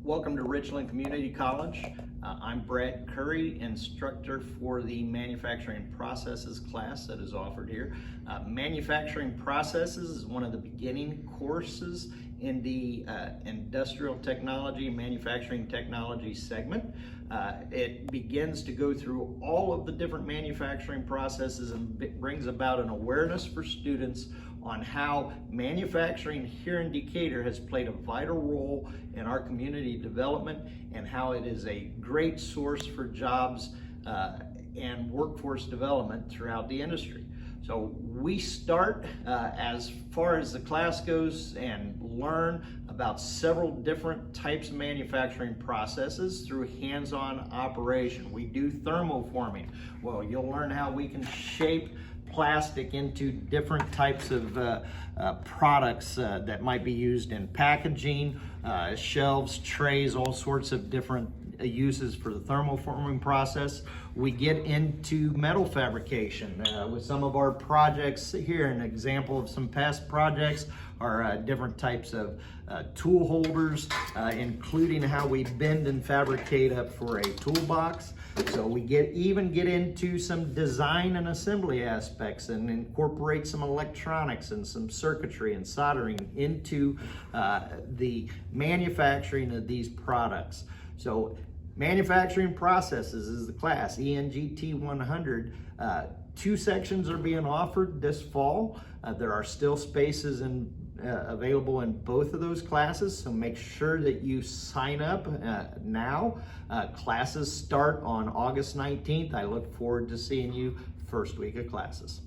Welcome to Richland Community College. I'm Brad Curry, instructor for the Manufacturing Processes class that is offered here. Manufacturing Processes is one of the beginning courses in the Industrial Technology, Manufacturing Technology segment. It begins to go through all of the different manufacturing processes and brings about an awareness for students on how manufacturing here in Decatur has played a vital role in our community development and how it is a great source for jobs and workforce development throughout the industry. So we start as far as the class goes and learn about several different types of manufacturing processes through hands-on operation. We do thermoforming. Well, you'll learn how we can shape plastic into different types of products that might be used in packaging, shelves, trays, all sorts of different uses for the thermoforming process. We get into metal fabrication with some of our projects here. An example of some past projects are different types of tool holders, including how we bend and fabricate up for a toolbox. So we even get into some design and assembly aspects and incorporate some electronics and some circuitry and soldering into the manufacturing of these products. So Manufacturing Processes is the class, ENGT-100. 2 sections are being offered this fall. There are still spaces available in both of those classes, so make sure that you sign up now. Classes start on August 19th. I look forward to seeing you first week of classes.